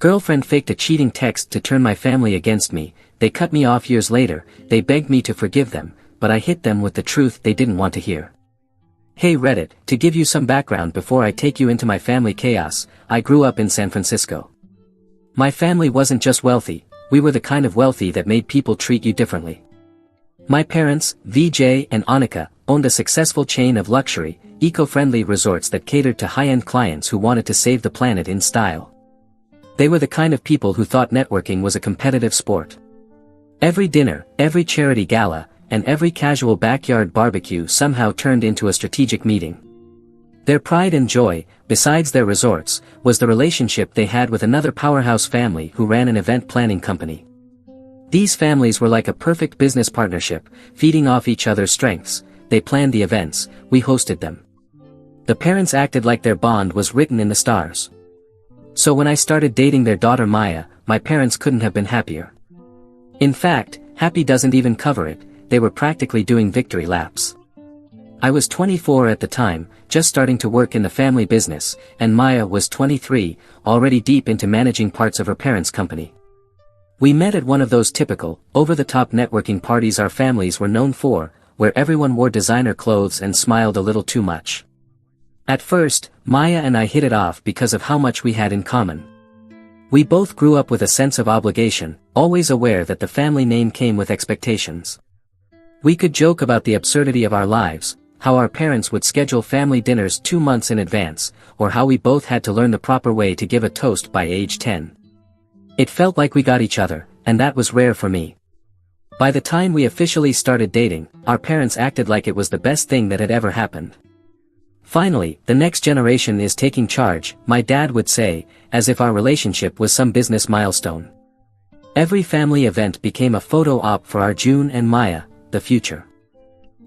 Girlfriend faked a cheating text to turn my family against me. They cut me off years later. They begged me to forgive them, but I hit them with the truth they didn't want to hear. Hey Reddit, to give you some background before I take you into my family chaos, I grew up in San Francisco. My family wasn't just wealthy, we were the kind of wealthy that made people treat you differently. My parents, VJ and Annika, owned a successful chain of luxury, eco-friendly resorts that catered to high-end clients who wanted to save the planet in style. They were the kind of people who thought networking was a competitive sport. Every dinner, every charity gala, and every casual backyard barbecue somehow turned into a strategic meeting. Their pride and joy, besides their resorts, was the relationship they had with another powerhouse family who ran an event planning company. These families were like a perfect business partnership, feeding off each other's strengths. They planned the events, we hosted them. The parents acted like their bond was written in the stars. So when I started dating their daughter Maya, my parents couldn't have been happier. In fact, happy doesn't even cover it, they were practically doing victory laps. I was 24 at the time, just starting to work in the family business, and Maya was 23, already deep into managing parts of her parents' company. We met at one of those typical, over-the-top networking parties our families were known for, where everyone wore designer clothes and smiled a little too much. At first, Maya and I hit it off because of how much we had in common. We both grew up with a sense of obligation, always aware that the family name came with expectations. We could joke about the absurdity of our lives, how our parents would schedule family dinners 2 months in advance, or how we both had to learn the proper way to give a toast by age 10. It felt like we got each other, and that was rare for me. By the time we officially started dating, our parents acted like it was the best thing that had ever happened. Finally, the next generation is taking charge, my dad would say, as if our relationship was some business milestone. Every family event became a photo op for our June and Maya, the future.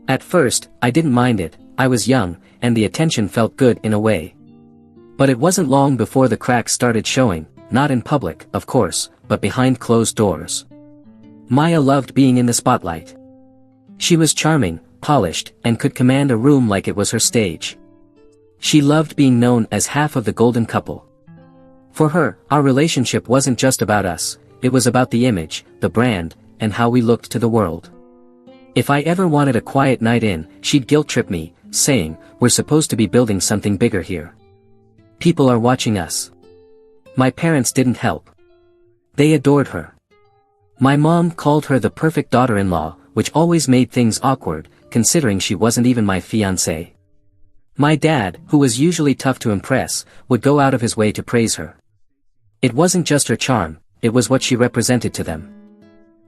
At first, I didn't mind it, I was young, and the attention felt good in a way. But it wasn't long before the cracks started showing, not in public, of course, but behind closed doors. Maya loved being in the spotlight. She was charming, polished, and could command a room like it was her stage. She loved being known as half of the golden couple. For her, our relationship wasn't just about us, it was about the image, the brand, and how we looked to the world. If I ever wanted a quiet night in, she'd guilt-trip me, saying, "We're supposed to be building something bigger here. People are watching us." My parents didn't help. They adored her. My mom called her the perfect daughter-in-law, which always made things awkward, considering she wasn't even my fiancé. My dad, who was usually tough to impress, would go out of his way to praise her. It wasn't just her charm, it was what she represented to them.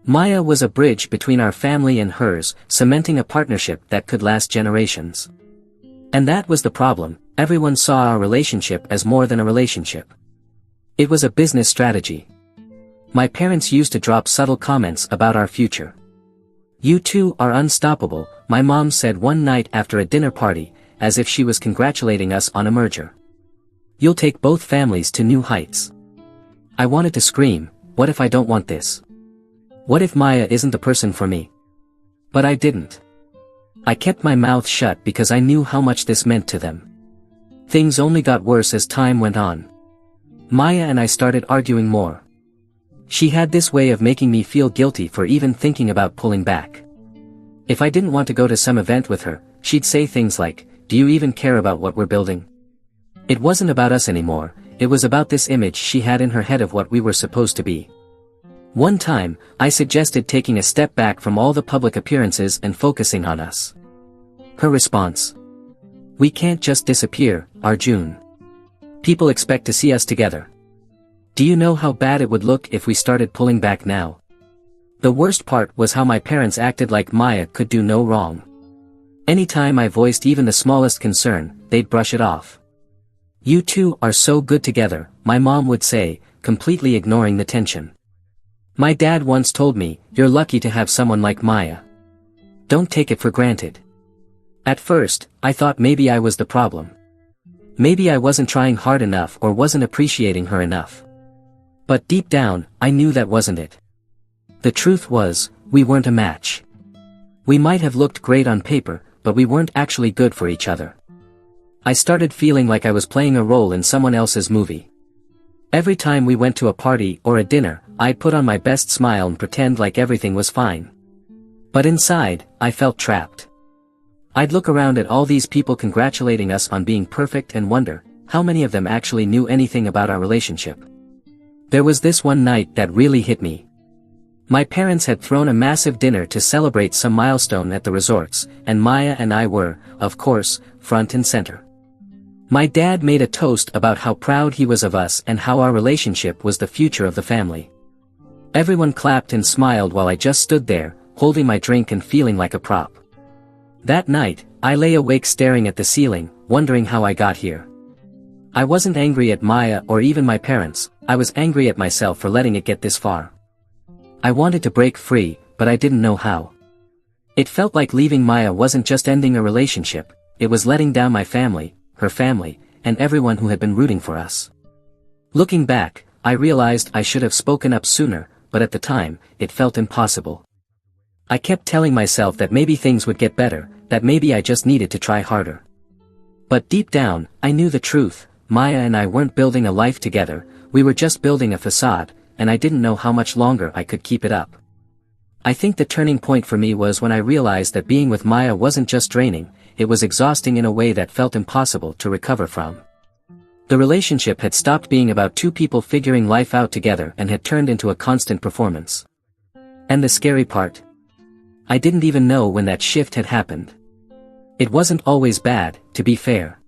Maya was a bridge between our family and hers, cementing a partnership that could last generations. And that was the problem, everyone saw our relationship as more than a relationship. It was a business strategy. My parents used to drop subtle comments about our future. "You two are unstoppable," my mom said one night after a dinner party, as if she was congratulating us on a merger. "You'll take both families to new heights." I wanted to scream, what if I don't want this? What if Maya isn't the person for me? But I didn't. I kept my mouth shut because I knew how much this meant to them. Things only got worse as time went on. Maya and I started arguing more. She had this way of making me feel guilty for even thinking about pulling back. If I didn't want to go to some event with her, she'd say things like, "Do you even care about what we're building?" It wasn't about us anymore, it was about this image she had in her head of what we were supposed to be. One time, I suggested taking a step back from all the public appearances and focusing on us. Her response: "We can't just disappear, Arjun. People expect to see us together. Do you know how bad it would look if we started pulling back now?" The worst part was how my parents acted like Maya could do no wrong. Anytime I voiced even the smallest concern, they'd brush it off. "You two are so good together," my mom would say, completely ignoring the tension. My dad once told me, "You're lucky to have someone like Maya. Don't take it for granted." At first, I thought maybe I was the problem. Maybe I wasn't trying hard enough or wasn't appreciating her enough. But deep down, I knew that wasn't it. The truth was, we weren't a match. We might have looked great on paper, but we weren't actually good for each other. I started feeling like I was playing a role in someone else's movie. Every time we went to a party or a dinner, I'd put on my best smile and pretend like everything was fine. But inside, I felt trapped. I'd look around at all these people congratulating us on being perfect and wonder, how many of them actually knew anything about our relationship? There was this one night that really hit me. My parents had thrown a massive dinner to celebrate some milestone at the resorts, and Maya and I were, of course, front and center. My dad made a toast about how proud he was of us and how our relationship was the future of the family. Everyone clapped and smiled while I just stood there, holding my drink and feeling like a prop. That night, I lay awake staring at the ceiling, wondering how I got here. I wasn't angry at Maya or even my parents, I was angry at myself for letting it get this far. I wanted to break free, but I didn't know how. It felt like leaving Maya wasn't just ending a relationship, it was letting down my family, her family, and everyone who had been rooting for us. Looking back, I realized I should have spoken up sooner, but at the time, it felt impossible. I kept telling myself that maybe things would get better, that maybe I just needed to try harder. But deep down, I knew the truth, Maya and I weren't building a life together, we were just building a facade, and I didn't know how much longer I could keep it up. I think the turning point for me was when I realized that being with Maya wasn't just draining, it was exhausting in a way that felt impossible to recover from. The relationship had stopped being about two people figuring life out together and had turned into a constant performance. And the scary part? I didn't even know when that shift had happened. It wasn't always bad, to be fair.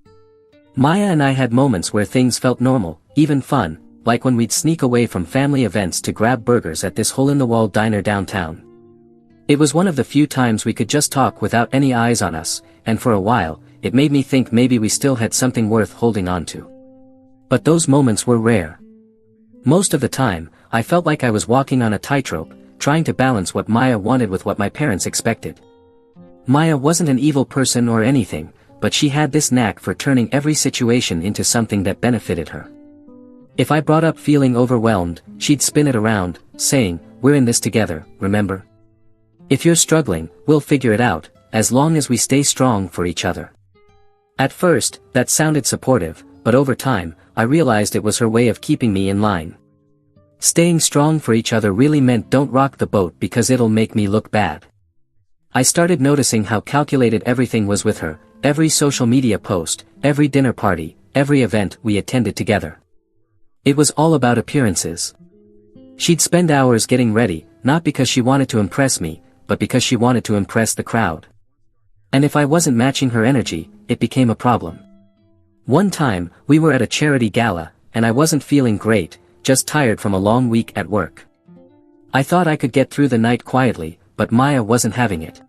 Maya and I had moments where things felt normal, even fun, like when we'd sneak away from family events to grab burgers at this hole-in-the-wall diner downtown. It was one of the few times we could just talk without any eyes on us, and for a while, it made me think maybe we still had something worth holding on to. But those moments were rare. Most of the time, I felt like I was walking on a tightrope, trying to balance what Maya wanted with what my parents expected. Maya wasn't an evil person or anything, but she had this knack for turning every situation into something that benefited her. If I brought up feeling overwhelmed, she'd spin it around, saying, "We're in this together, remember? If you're struggling, we'll figure it out, as long as we stay strong for each other." At first, that sounded supportive, but over time, I realized it was her way of keeping me in line. Staying strong for each other really meant don't rock the boat because it'll make me look bad. I started noticing how calculated everything was with her, every social media post, every dinner party, every event we attended together. It was all about appearances. She'd spend hours getting ready, not because she wanted to impress me, but because she wanted to impress the crowd. And if I wasn't matching her energy, it became a problem. One time, we were at a charity gala, and I wasn't feeling great, just tired from a long week at work. I thought I could get through the night quietly, but Maya wasn't having it.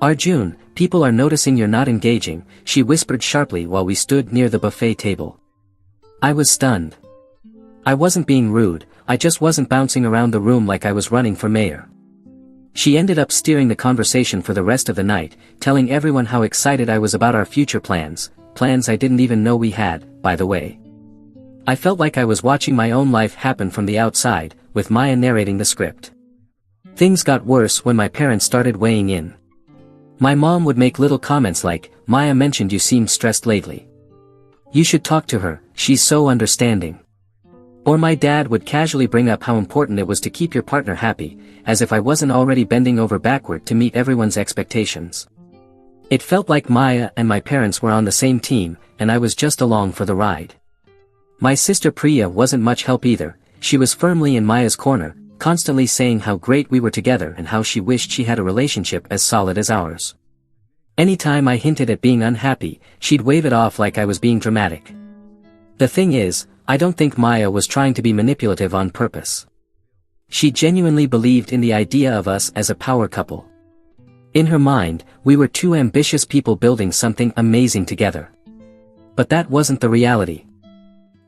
"Arjun, people are noticing you're not engaging," she whispered sharply while we stood near the buffet table. I was stunned. I wasn't being rude, I just wasn't bouncing around the room like I was running for mayor. She ended up steering the conversation for the rest of the night, telling everyone how excited I was about our future plans I didn't even know we had, by the way. I felt like I was watching my own life happen from the outside, with Maya narrating the script. Things got worse when my parents started weighing in. My mom would make little comments like, "Maya mentioned you seem stressed lately. You should talk to her, she's so understanding." Or my dad would casually bring up how important it was to keep your partner happy, as if I wasn't already bending over backward to meet everyone's expectations. It felt like Maya and my parents were on the same team, and I was just along for the ride. My sister Priya wasn't much help either, she was firmly in Maya's corner, constantly saying how great we were together and how she wished she had a relationship as solid as ours. Anytime I hinted at being unhappy, she'd wave it off like I was being dramatic. The thing is, I don't think Maya was trying to be manipulative on purpose. She genuinely believed in the idea of us as a power couple. In her mind, we were two ambitious people building something amazing together. But that wasn't the reality.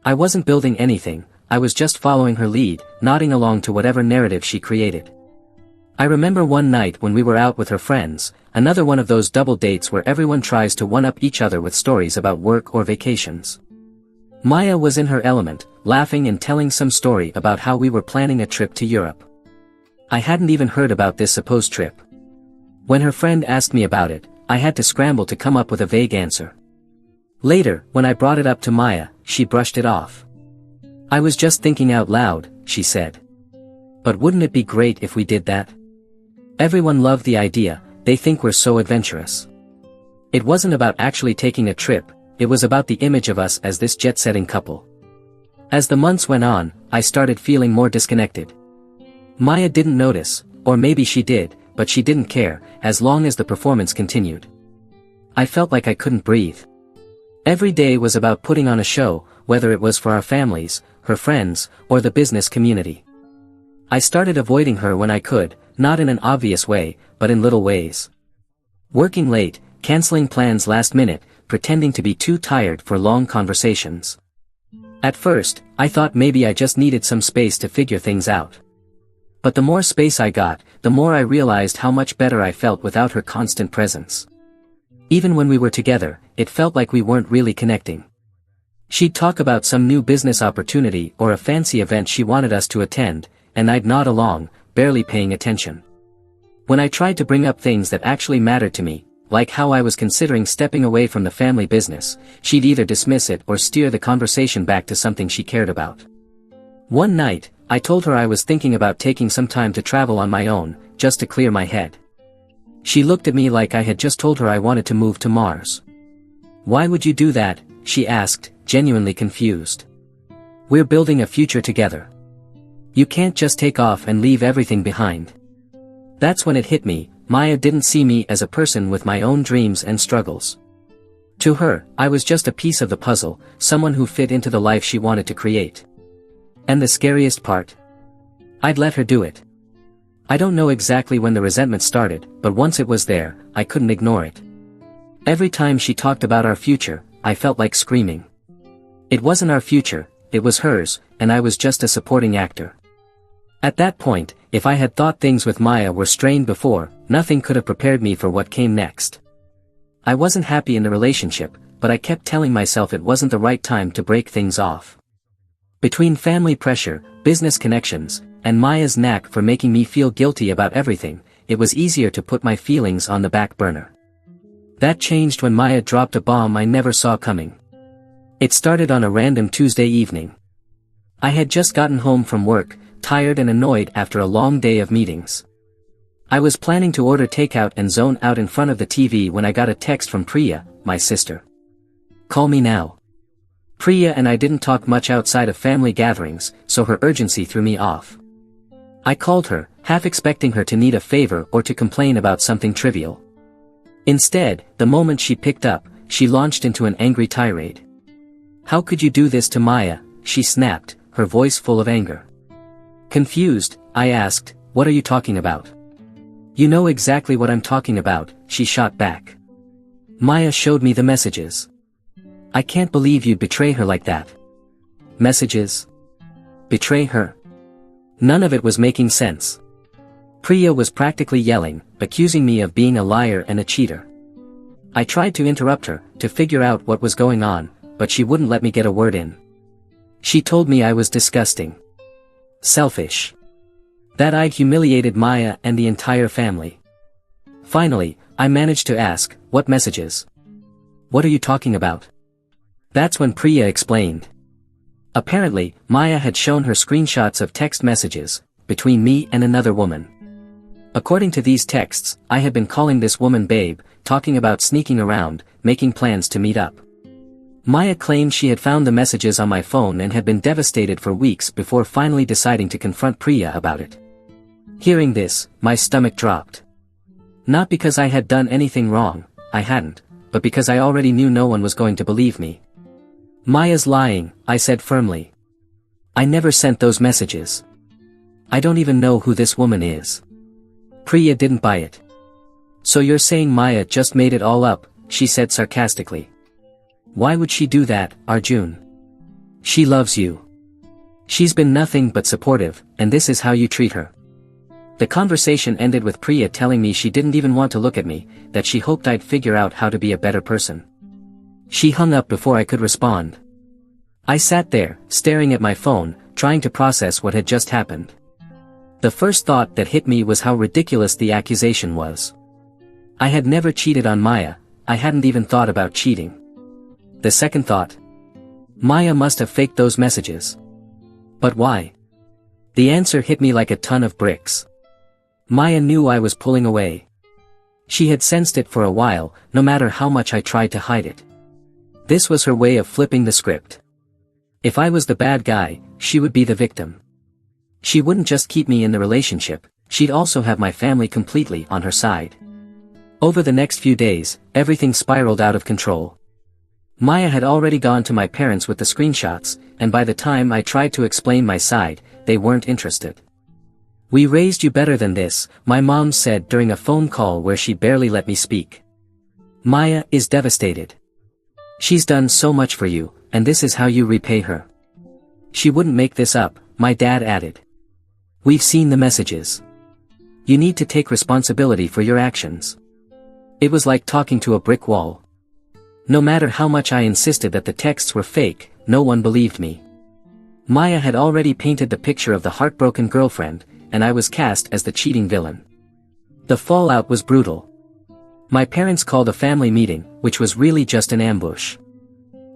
I wasn't building anything, I was just following her lead, nodding along to whatever narrative she created. I remember one night when we were out with her friends, another one of those double dates where everyone tries to one-up each other with stories about work or vacations. Maya was in her element, laughing and telling some story about how we were planning a trip to Europe. I hadn't even heard about this supposed trip. When her friend asked me about it, I had to scramble to come up with a vague answer. Later, when I brought it up to Maya, she brushed it off. I was just thinking out loud, she said. But wouldn't it be great if we did that? Everyone loved the idea, they think we're so adventurous. It wasn't about actually taking a trip, it was about the image of us as this jet-setting couple. As the months went on, I started feeling more disconnected. Maya didn't notice, or maybe she did, but she didn't care, as long as the performance continued. I felt like I couldn't breathe. Every day was about putting on a show, whether it was for our families, her friends, or the business community. I started avoiding her when I could, not in an obvious way, but in little ways. Working late, canceling plans last minute, pretending to be too tired for long conversations. At first, I thought maybe I just needed some space to figure things out. But the more space I got, the more I realized how much better I felt without her constant presence. Even when we were together, it felt like we weren't really connecting. She'd talk about some new business opportunity or a fancy event she wanted us to attend, and I'd nod along, barely paying attention. When I tried to bring up things that actually mattered to me, like how I was considering stepping away from the family business, she'd either dismiss it or steer the conversation back to something she cared about. One night, I told her I was thinking about taking some time to travel on my own, just to clear my head. She looked at me like I had just told her I wanted to move to Mars. "Why would you do that?" she asked, genuinely confused. "We're building a future together. You can't just take off and leave everything behind." That's when it hit me, Maya didn't see me as a person with my own dreams and struggles. To her, I was just a piece of the puzzle, someone who fit into the life she wanted to create. And the scariest part? I'd let her do it. I don't know exactly when the resentment started, but once it was there, I couldn't ignore it. Every time she talked about our future, I felt like screaming. It wasn't our future, it was hers, and I was just a supporting actor. At that point, if I had thought things with Maya were strained before, nothing could have prepared me for what came next. I wasn't happy in the relationship, but I kept telling myself it wasn't the right time to break things off. Between family pressure, business connections, and Maya's knack for making me feel guilty about everything, it was easier to put my feelings on the back burner. That changed when Maya dropped a bomb I never saw coming. It started on a random Tuesday evening. I had just gotten home from work, tired and annoyed after a long day of meetings. I was planning to order takeout and zone out in front of the TV when I got a text from Priya, my sister. "Call me now." Priya and I didn't talk much outside of family gatherings, so her urgency threw me off. I called her, half expecting her to need a favor or to complain about something trivial. Instead, the moment she picked up, she launched into an angry tirade. "How could you do this to Maya?" she snapped, her voice full of anger. Confused, I asked, "What are you talking about?" "You know exactly what I'm talking about," she shot back. "Maya showed me the messages. I can't believe you'd betray her like that." Messages? Betray her? None of it was making sense. Priya was practically yelling, accusing me of being a liar and a cheater. I tried to interrupt her, to figure out what was going on, but she wouldn't let me get a word in. She told me I was disgusting. Selfish. That I'd humiliated Maya and the entire family. Finally, I managed to ask, "What messages? What are you talking about?" That's when Priya explained. Apparently, Maya had shown her screenshots of text messages, between me and another woman. According to these texts, I had been calling this woman babe, talking about sneaking around, making plans to meet up. Maya claimed she had found the messages on my phone and had been devastated for weeks before finally deciding to confront Priya about it. Hearing this, my stomach dropped. Not because I had done anything wrong, I hadn't, but because I already knew no one was going to believe me. "Maya's lying," I said firmly. "I never sent those messages. I don't even know who this woman is." Priya didn't buy it. "So you're saying Maya just made it all up," she said sarcastically. "Why would she do that, Arjun? She loves you. She's been nothing but supportive, and this is how you treat her." The conversation ended with Priya telling me she didn't even want to look at me, that she hoped I'd figure out how to be a better person. She hung up before I could respond. I sat there, staring at my phone, trying to process what had just happened. The first thought that hit me was how ridiculous the accusation was. I had never cheated on Maya, I hadn't even thought about cheating. The second thought. Maya must have faked those messages. But why? The answer hit me like a ton of bricks. Maya knew I was pulling away. She had sensed it for a while, no matter how much I tried to hide it. This was her way of flipping the script. If I was the bad guy, she would be the victim. She wouldn't just keep me in the relationship, she'd also have my family completely on her side. Over the next few days, everything spiraled out of control. Maya had already gone to my parents with the screenshots, and by the time I tried to explain my side, they weren't interested. "We raised you better than this," my mom said during a phone call where she barely let me speak. "Maya is devastated. She's done so much for you, and this is how you repay her. She wouldn't make this up," my dad added. "We've seen the messages. You need to take responsibility for your actions." It was like talking to a brick wall. No matter how much I insisted that the texts were fake, no one believed me. Maya had already painted the picture of the heartbroken girlfriend, and I was cast as the cheating villain. The fallout was brutal. My parents called a family meeting, which was really just an ambush.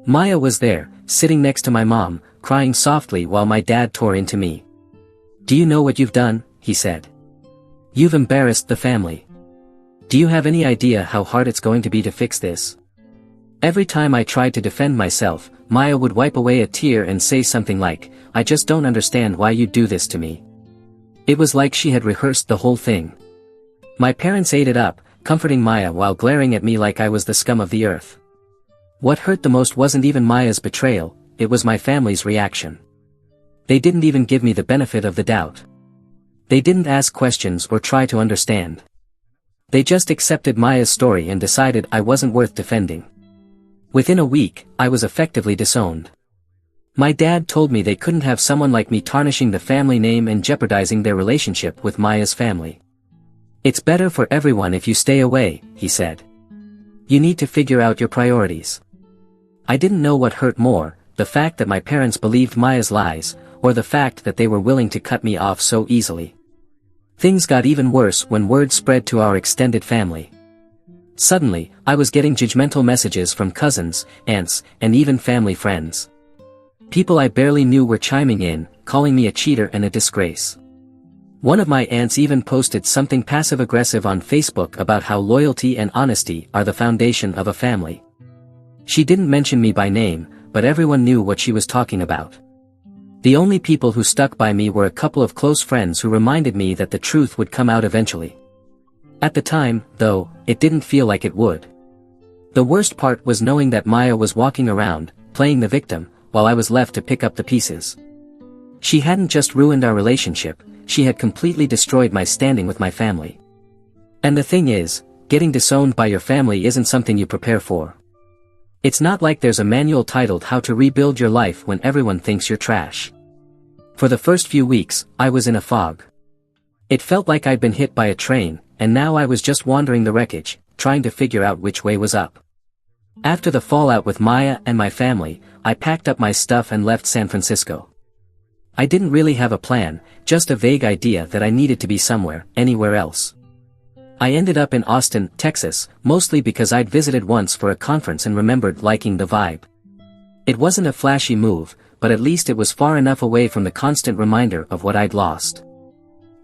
Maya was there, sitting next to my mom, crying softly while my dad tore into me. "Do you know what you've done?" he said. "You've embarrassed the family. Do you have any idea how hard it's going to be to fix this?" Every time I tried to defend myself, Maya would wipe away a tear and say something like, "I just don't understand why you do this to me." It was like she had rehearsed the whole thing. My parents ate it up, comforting Maya while glaring at me like I was the scum of the earth. What hurt the most wasn't even Maya's betrayal, it was my family's reaction. They didn't even give me the benefit of the doubt. They didn't ask questions or try to understand. They just accepted Maya's story and decided I wasn't worth defending. Within a week, I was effectively disowned. My dad told me they couldn't have someone like me tarnishing the family name and jeopardizing their relationship with Maya's family. "It's better for everyone if you stay away," he said. "You need to figure out your priorities." I didn't know what hurt more, the fact that my parents believed Maya's lies, or the fact that they were willing to cut me off so easily. Things got even worse when word spread to our extended family. Suddenly, I was getting judgmental messages from cousins, aunts, and even family friends. People I barely knew were chiming in, calling me a cheater and a disgrace. One of my aunts even posted something passive-aggressive on Facebook about how loyalty and honesty are the foundation of a family. She didn't mention me by name, but everyone knew what she was talking about. The only people who stuck by me were a couple of close friends who reminded me that the truth would come out eventually. At the time, though, it didn't feel like it would. The worst part was knowing that Maya was walking around, playing the victim, while I was left to pick up the pieces. She hadn't just ruined our relationship, she had completely destroyed my standing with my family. And the thing is, getting disowned by your family isn't something you prepare for. It's not like there's a manual titled How to Rebuild Your Life when everyone thinks you're trash. For the first few weeks, I was in a fog. It felt like I'd been hit by a train, and now I was just wandering the wreckage, trying to figure out which way was up. After the fallout with Maya and my family, I packed up my stuff and left San Francisco. I didn't really have a plan, just a vague idea that I needed to be somewhere, anywhere else. I ended up in Austin, Texas, mostly because I'd visited once for a conference and remembered liking the vibe. It wasn't a flashy move, but at least it was far enough away from the constant reminder of what I'd lost.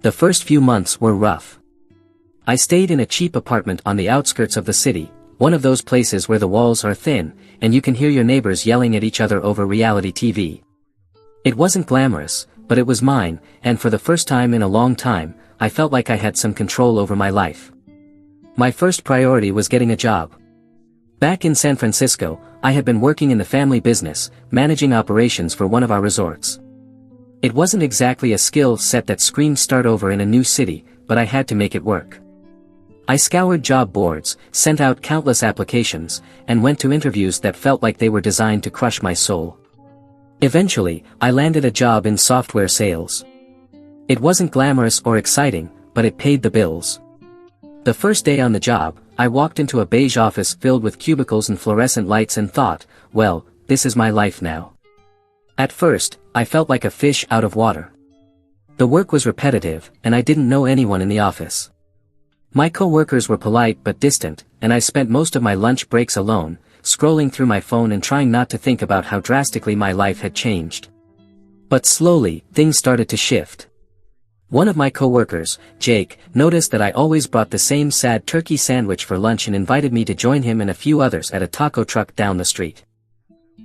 The first few months were rough. I stayed in a cheap apartment on the outskirts of the city, one of those places where the walls are thin, and you can hear your neighbors yelling at each other over reality TV. It wasn't glamorous, but it was mine, and for the first time in a long time, I felt like I had some control over my life. My first priority was getting a job. Back in San Francisco, I had been working in the family business, managing operations for one of our resorts. It wasn't exactly a skill set that screamed start over in a new city, but I had to make it work. I scoured job boards, sent out countless applications, and went to interviews that felt like they were designed to crush my soul. Eventually, I landed a job in software sales. It wasn't glamorous or exciting, but it paid the bills. The first day on the job, I walked into a beige office filled with cubicles and fluorescent lights and thought, well, this is my life now. At first, I felt like a fish out of water. The work was repetitive, and I didn't know anyone in the office. My co-workers were polite but distant, and I spent most of my lunch breaks alone, scrolling through my phone and trying not to think about how drastically my life had changed. But slowly, things started to shift. One of my coworkers, Jake, noticed that I always brought the same sad turkey sandwich for lunch and invited me to join him and a few others at a taco truck down the street.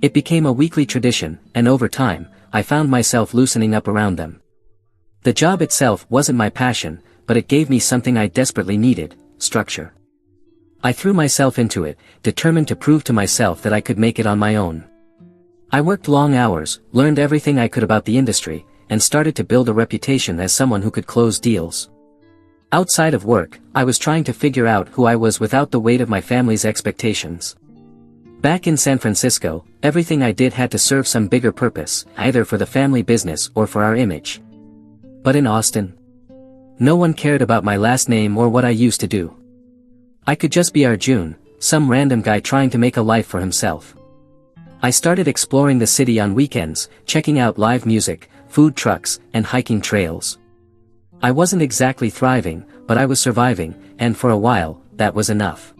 It became a weekly tradition, and over time, I found myself loosening up around them. The job itself wasn't my passion, but it gave me something I desperately needed: structure. I threw myself into it, determined to prove to myself that I could make it on my own. I worked long hours, learned everything I could about the industry, and started to build a reputation as someone who could close deals. Outside of work, I was trying to figure out who I was without the weight of my family's expectations. Back in San Francisco, everything I did had to serve some bigger purpose, either for the family business or for our image. But in Austin, no one cared about my last name or what I used to do. I could just be Arjun, some random guy trying to make a life for himself. I started exploring the city on weekends, checking out live music, food trucks, and hiking trails. I wasn't exactly thriving, but I was surviving, and for a while, that was enough.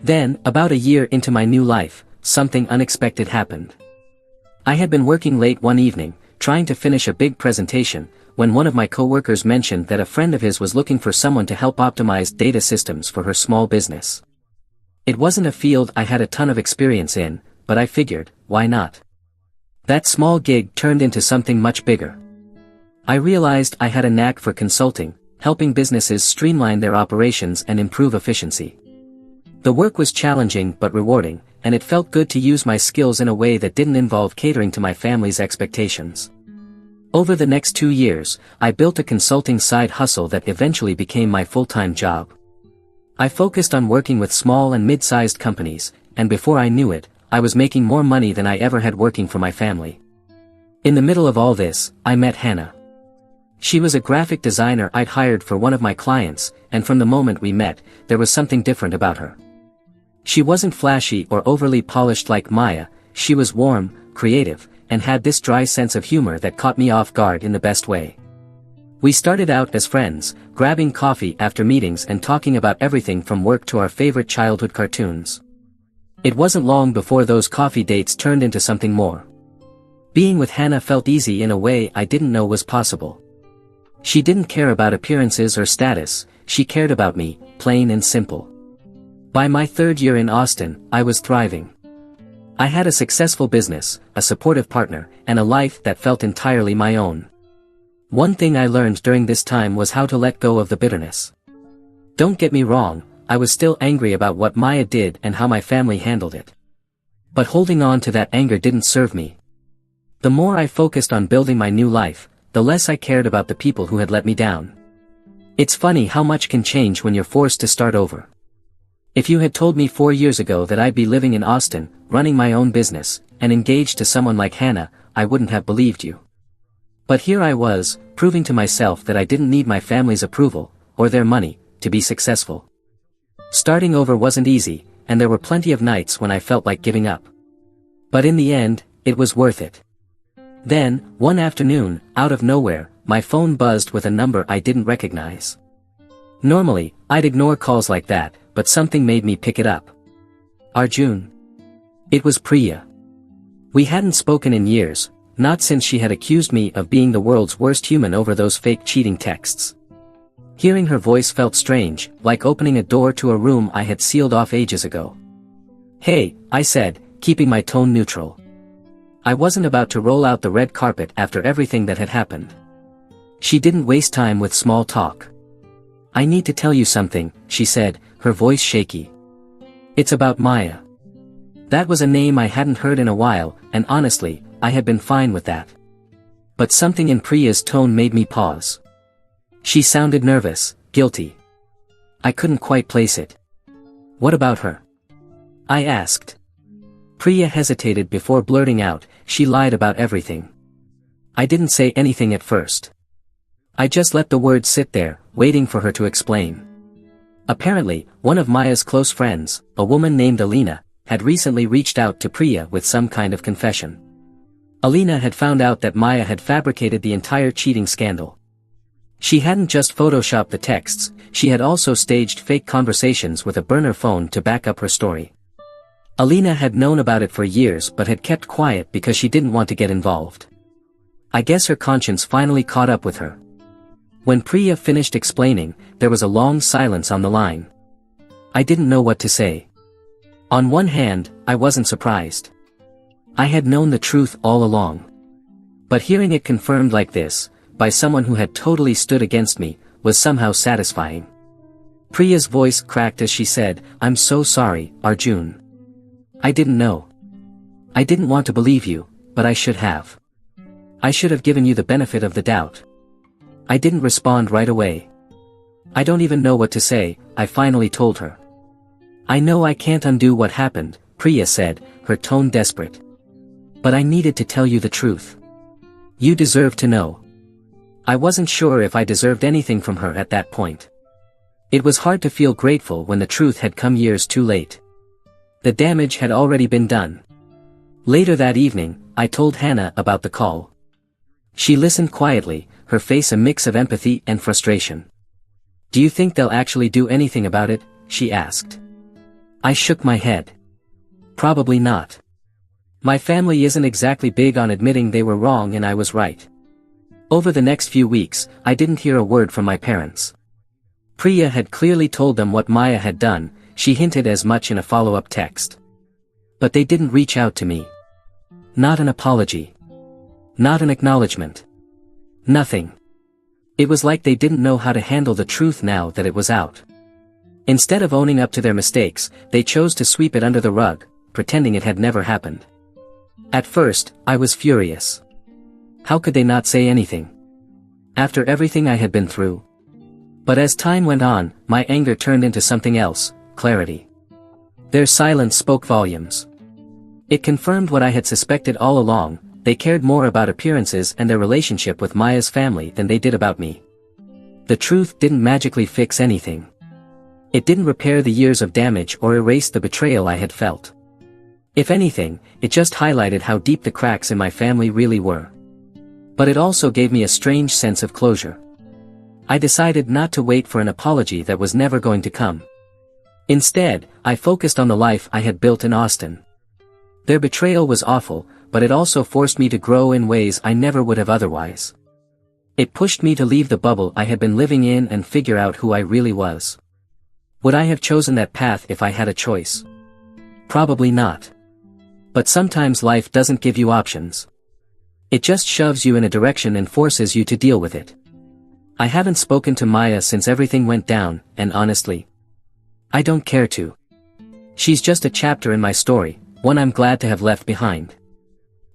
Then, about a year into my new life, something unexpected happened. I had been working late one evening, trying to finish a big presentation, when one of my coworkers mentioned that a friend of his was looking for someone to help optimize data systems for her small business. It wasn't a field I had a ton of experience in, but I figured, why not? That small gig turned into something much bigger. I realized I had a knack for consulting, helping businesses streamline their operations and improve efficiency. The work was challenging but rewarding, and it felt good to use my skills in a way that didn't involve catering to my family's expectations. Over the next 2 years, I built a consulting side hustle that eventually became my full-time job. I focused on working with small and mid-sized companies, and before I knew it, I was making more money than I ever had working for my family. In the middle of all this, I met Hannah. She was a graphic designer I'd hired for one of my clients, and from the moment we met, there was something different about her. She wasn't flashy or overly polished like Maya, she was warm, creative, and had this dry sense of humor that caught me off guard in the best way. We started out as friends, grabbing coffee after meetings and talking about everything from work to our favorite childhood cartoons. It wasn't long before those coffee dates turned into something more. Being with Hannah felt easy in a way I didn't know was possible. She didn't care about appearances or status, she cared about me, plain and simple. By my 3rd year in Austin, I was thriving. I had a successful business, a supportive partner, and a life that felt entirely my own. One thing I learned during this time was how to let go of the bitterness. Don't get me wrong, I was still angry about what Maya did and how my family handled it. But holding on to that anger didn't serve me. The more I focused on building my new life, the less I cared about the people who had let me down. It's funny how much can change when you're forced to start over. If you had told me 4 years ago that I'd be living in Austin, running my own business, and engaged to someone like Hannah, I wouldn't have believed you. But here I was, proving to myself that I didn't need my family's approval, or their money, to be successful. Starting over wasn't easy, and there were plenty of nights when I felt like giving up. But in the end, it was worth it. Then, one afternoon, out of nowhere, my phone buzzed with a number I didn't recognize. Normally, I'd ignore calls like that, but something made me pick it up. Arjun. It was Priya. We hadn't spoken in years, not since she had accused me of being the world's worst human over those fake cheating texts. Hearing her voice felt strange, like opening a door to a room I had sealed off ages ago. "Hey," I said, keeping my tone neutral. I wasn't about to roll out the red carpet after everything that had happened. She didn't waste time with small talk. "I need to tell you something," she said, her voice shaky. "It's about Maya." That was a name I hadn't heard in a while, and honestly, I had been fine with that. But something in Priya's tone made me pause. She sounded nervous, guilty. I couldn't quite place it. "What about her?" I asked. Priya hesitated before blurting out, "She lied about everything." I didn't say anything at first. I just let the words sit there, waiting for her to explain. Apparently, one of Maya's close friends, a woman named Alina, had recently reached out to Priya with some kind of confession. Alina had found out that Maya had fabricated the entire cheating scandal. She hadn't just photoshopped the texts, she had also staged fake conversations with a burner phone to back up her story. Alina had known about it for years but had kept quiet because she didn't want to get involved. I guess her conscience finally caught up with her. When Priya finished explaining, there was a long silence on the line. I didn't know what to say. On one hand, I wasn't surprised. I had known the truth all along. But hearing it confirmed like this, by someone who had totally stood against me, was somehow satisfying. Priya's voice cracked as she said, "I'm so sorry, Arjun. I didn't know. I didn't want to believe you, but I should have. I should have given you the benefit of the doubt." I didn't respond right away. "I don't even know what to say," I finally told her. "I know I can't undo what happened," Priya said, her tone desperate. "But I needed to tell you the truth. You deserve to know." I wasn't sure if I deserved anything from her at that point. It was hard to feel grateful when the truth had come years too late. The damage had already been done. Later that evening, I told Hannah about the call. She listened quietly, her face a mix of empathy and frustration. "Do you think they'll actually do anything about it?" she asked. I shook my head. "Probably not. My family isn't exactly big on admitting they were wrong and I was right." Over the next few weeks, I didn't hear a word from my parents. Priya had clearly told them what Maya had done, she hinted as much in a follow-up text. But they didn't reach out to me. Not an apology. Not an acknowledgement. Nothing. It was like they didn't know how to handle the truth now that it was out. Instead of owning up to their mistakes, they chose to sweep it under the rug, pretending it had never happened. At first, I was furious. How could they not say anything? After everything I had been through. But as time went on, my anger turned into something else, clarity. Their silence spoke volumes. It confirmed what I had suspected all along. They cared more about appearances and their relationship with Maya's family than they did about me. The truth didn't magically fix anything. It didn't repair the years of damage or erase the betrayal I had felt. If anything, it just highlighted how deep the cracks in my family really were. But it also gave me a strange sense of closure. I decided not to wait for an apology that was never going to come. Instead, I focused on the life I had built in Austin. Their betrayal was awful, but it also forced me to grow in ways I never would have otherwise. It pushed me to leave the bubble I had been living in and figure out who I really was. Would I have chosen that path if I had a choice? Probably not. But sometimes life doesn't give you options. It just shoves you in a direction and forces you to deal with it. I haven't spoken to Maya since everything went down, and honestly, I don't care to. She's just a chapter in my story, one I'm glad to have left behind.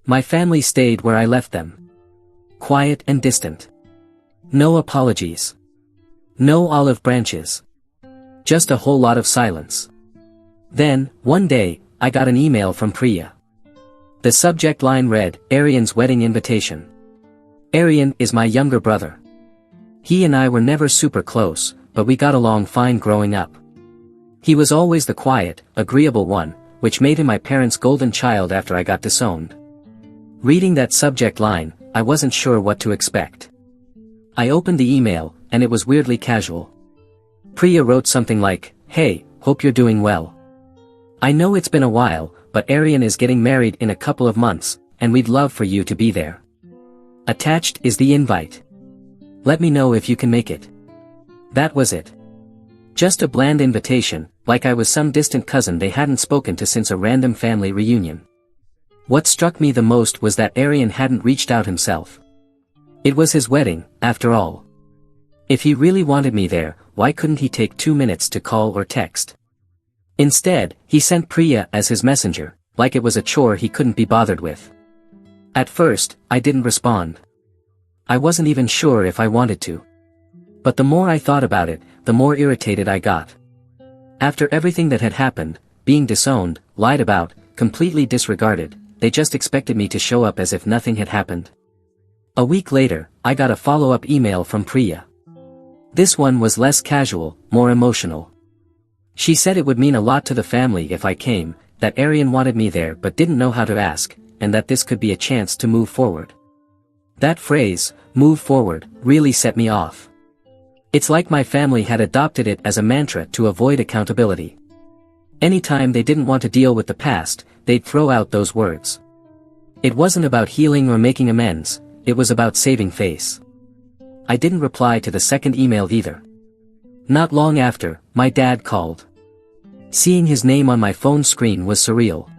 My family stayed where I left them. Quiet and distant. No apologies. No olive branches. Just a whole lot of silence. Then, one day, I got an email from Priya. The subject line read, "Aryan's wedding invitation." Aryan is my younger brother. He and I were never super close, but we got along fine growing up. He was always the quiet, agreeable one, which made him my parents' golden child after I got disowned. Reading that subject line, I wasn't sure what to expect. I opened the email, and it was weirdly casual. Priya wrote something like, "Hey, hope you're doing well. I know it's been a while, but Aryan is getting married in a couple of months, and we'd love for you to be there. Attached is the invite. Let me know if you can make it." That was it. Just a bland invitation, like I was some distant cousin they hadn't spoken to since a random family reunion. What struck me the most was that Aryan hadn't reached out himself. It was his wedding, after all. If he really wanted me there, why couldn't he take 2 minutes to call or text? Instead, he sent Priya as his messenger, like it was a chore he couldn't be bothered with. At first, I didn't respond. I wasn't even sure if I wanted to. But the more I thought about it, the more irritated I got. After everything that had happened, being disowned, lied about, completely disregarded, they just expected me to show up as if nothing had happened. A week later, I got a follow-up email from Priya. This one was less casual, more emotional. She said it would mean a lot to the family if I came, that Aryan wanted me there but didn't know how to ask, and that this could be a chance to move forward. That phrase, "move forward," really set me off. It's like my family had adopted it as a mantra to avoid accountability. Anytime they didn't want to deal with the past, they'd throw out those words. It wasn't about healing or making amends, it was about saving face. I didn't reply to the second email either. Not long after, my dad called. Seeing his name on my phone screen was surreal.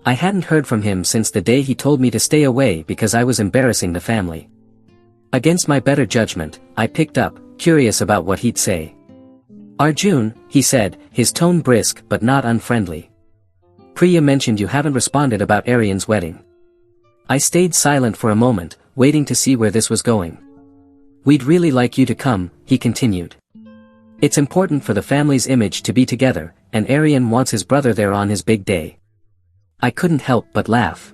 I hadn't heard from him since the day he told me to stay away because I was embarrassing the family. Against my better judgment, I picked up, curious about what he'd say. Arjun, he said, his tone brisk but not unfriendly. Priya mentioned you haven't responded about Aryan's wedding. I stayed silent for a moment, waiting to see where this was going. We'd really like you to come, he continued. It's important for the family's image to be together, and Aryan wants his brother there on his big day. I couldn't help but laugh.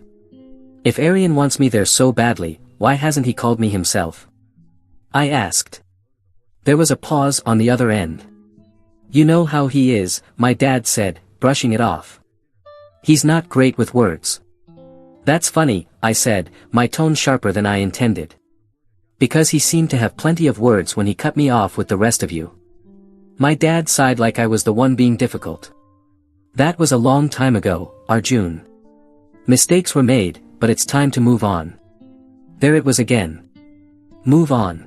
If Aryan wants me there so badly, why hasn't he called me himself? I asked. There was a pause on the other end. You know how he is, my dad said, brushing it off. He's not great with words. That's funny, I said, my tone sharper than I intended. Because he seemed to have plenty of words when he cut me off with the rest of you. My dad sighed like I was the one being difficult. That was a long time ago, Arjun. Mistakes were made, but it's time to move on. There it was again. Move on.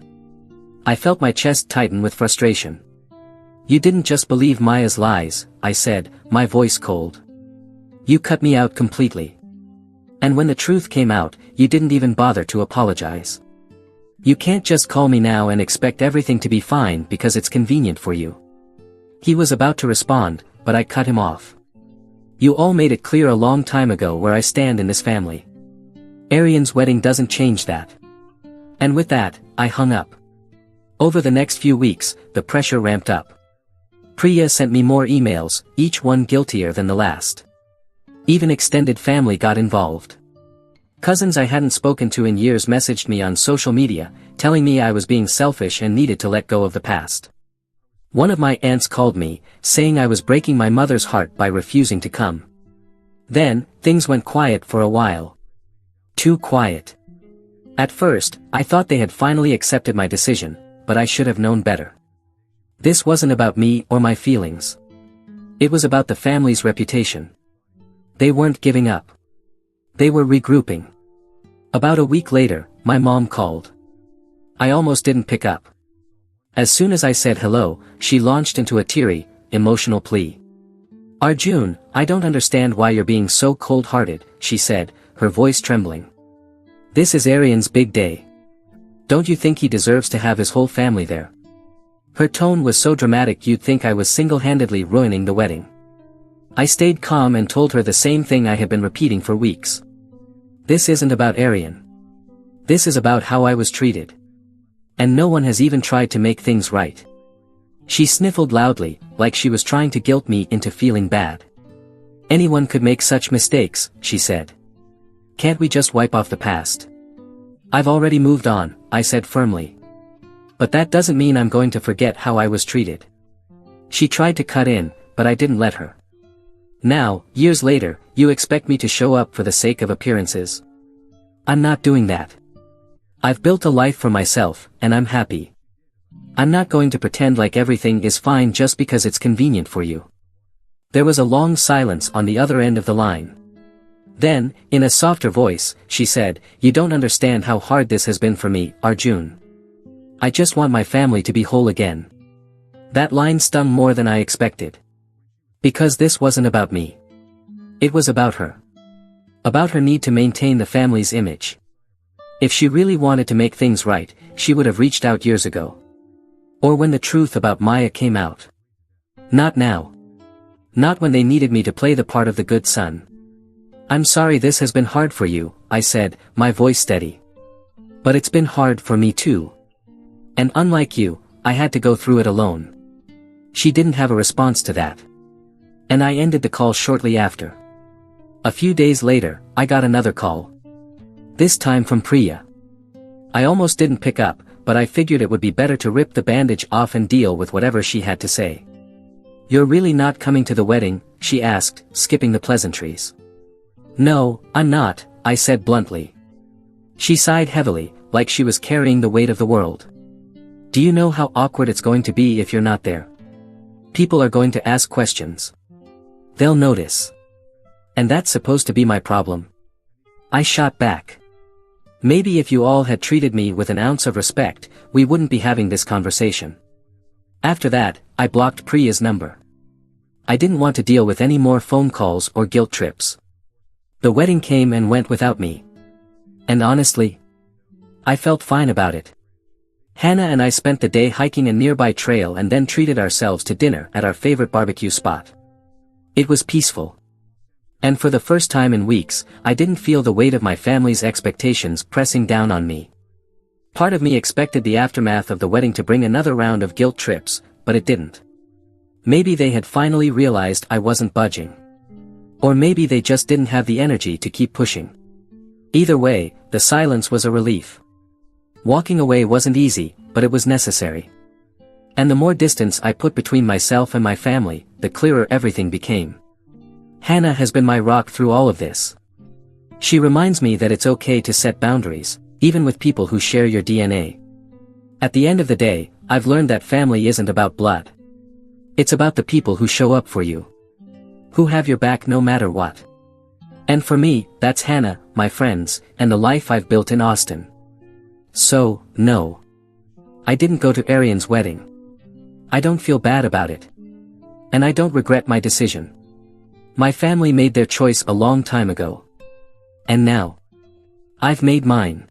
I felt my chest tighten with frustration. You didn't just believe Maya's lies, I said, my voice cold. You cut me out completely. And when the truth came out, you didn't even bother to apologize. You can't just call me now and expect everything to be fine because it's convenient for you. He was about to respond, but I cut him off. You all made it clear a long time ago where I stand in this family. Aryan's wedding doesn't change that. And with that, I hung up. Over the next few weeks, the pressure ramped up. Priya sent me more emails, each one guiltier than the last. Even extended family got involved. Cousins I hadn't spoken to in years messaged me on social media, telling me I was being selfish and needed to let go of the past. One of my aunts called me, saying I was breaking my mother's heart by refusing to come. Then, things went quiet for a while. Too quiet. At first, I thought they had finally accepted my decision, but I should have known better. This wasn't about me or my feelings. It was about the family's reputation. They weren't giving up. They were regrouping. About a week later, my mom called. I almost didn't pick up. As soon as I said hello, she launched into a teary, emotional plea. Arjun, I don't understand why you're being so cold-hearted, she said, her voice trembling. This is Aryan's big day. Don't you think he deserves to have his whole family there? Her tone was so dramatic you'd think I was single-handedly ruining the wedding. I stayed calm and told her the same thing I had been repeating for weeks. This isn't about Aryan. This is about how I was treated. And no one has even tried to make things right. She sniffled loudly, like she was trying to guilt me into feeling bad. Anyone could make such mistakes, she said. Can't we just wipe off the past? I've already moved on, I said firmly. But that doesn't mean I'm going to forget how I was treated. She tried to cut in, but I didn't let her. Now, years later, you expect me to show up for the sake of appearances. I'm not doing that. I've built a life for myself, and I'm happy. I'm not going to pretend like everything is fine just because it's convenient for you. There was a long silence on the other end of the line. Then, in a softer voice, she said, You don't understand how hard this has been for me, Arjun. I just want my family to be whole again. That line stung more than I expected. Because this wasn't about me. It was about her. About her need to maintain the family's image. If she really wanted to make things right, she would have reached out years ago. Or when the truth about Maya came out. Not now. Not when they needed me to play the part of the good son. I'm sorry this has been hard for you, I said, my voice steady. But it's been hard for me too. And unlike you, I had to go through it alone. She didn't have a response to that. And I ended the call shortly after. A few days later, I got another call. This time from Priya. I almost didn't pick up, but I figured it would be better to rip the bandage off and deal with whatever she had to say. You're really not coming to the wedding, she asked, skipping the pleasantries. No, I'm not, I said bluntly. She sighed heavily, like she was carrying the weight of the world. Do you know how awkward it's going to be if you're not there? People are going to ask questions. They'll notice. And that's supposed to be my problem. I shot back. Maybe if you all had treated me with an ounce of respect, we wouldn't be having this conversation. After that, I blocked Priya's number. I didn't want to deal with any more phone calls or guilt trips. The wedding came and went without me. And honestly, I felt fine about it. Hannah and I spent the day hiking a nearby trail and then treated ourselves to dinner at our favorite barbecue spot. It was peaceful. And for the first time in weeks, I didn't feel the weight of my family's expectations pressing down on me. Part of me expected the aftermath of the wedding to bring another round of guilt trips, but it didn't. Maybe they had finally realized I wasn't budging. Or maybe they just didn't have the energy to keep pushing. Either way, the silence was a relief. Walking away wasn't easy, but it was necessary. And the more distance I put between myself and my family, the clearer everything became. Hannah has been my rock through all of this. She reminds me that it's okay to set boundaries, even with people who share your DNA. At the end of the day, I've learned that family isn't about blood. It's about the people who show up for you. Who have your back no matter what. And for me, that's Hannah, my friends, and the life I've built in Austin. So, no. I didn't go to Arian's wedding. I don't feel bad about it. And I don't regret my decision. My family made their choice a long time ago. And now, I've made mine.